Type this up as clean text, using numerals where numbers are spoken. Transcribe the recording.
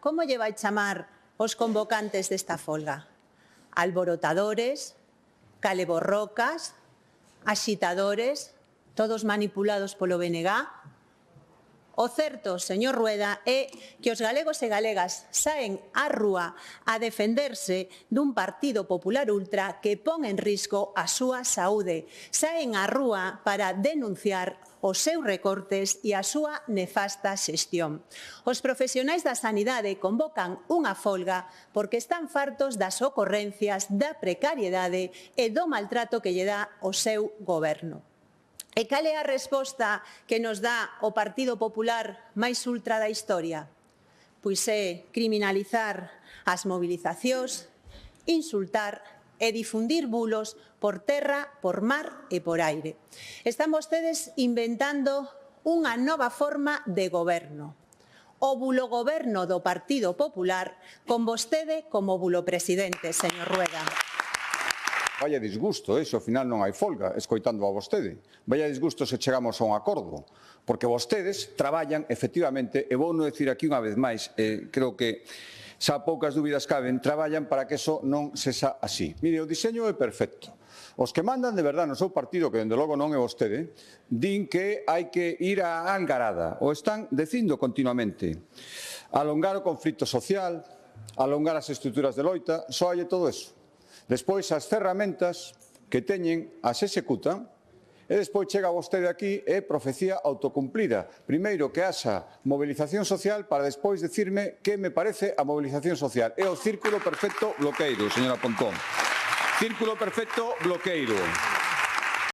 como lle vai chamar os convocantes desta folga? Alborotadores, caleborrocas, axitadores, todos manipulados polo BNG? O certo, señor Rueda, é que os galegos e galegas saen á rúa a defenderse dun Partido Popular Ultra que pon en risco a súa saúde. Saen á rúa para denunciar os seus recortes e a súa nefasta xestión. Os profesionais da sanidade convocan unha folga porque están fartos das ocorrencias, da precariedade e do maltrato que lle dá o seu goberno. E cal é a resposta que nos dá o Partido Popular máis ultra da historia? Pois é criminalizar as mobilizacións, insultar e difundir bulos por terra, por mar e por aire. Están vostedes inventando unha nova forma de goberno. O bulogoberno do Partido Popular con vostede como bulopresidente, señor Rueda. Vaya disgusto, se ao final non hai folga, escoitando a vostede. Vaya disgusto se chegamos a un acordo, porque vostedes traballan, efectivamente, e vou non dicir aquí unha vez máis, creo que xa poucas dúbidas caben, traballan para que eso non sexa así. Mire, o diseño é perfecto. Os que mandan de verdade no seu partido, que dende logo non é vostede, din que hai que ir á algarada, o están dicindo continuamente. Alongar o conflito social, alongar as estruturas de loita, só hai todo eso. Despois, as ferramentas que teñen as executan e despois chega vostede aquí e profecía autocumplida. Primeiro que haxa movilización social para despois decirme que me parece a movilización social. É o círculo perfecto bloqueiro, señora Pontón. Círculo perfecto bloqueiro.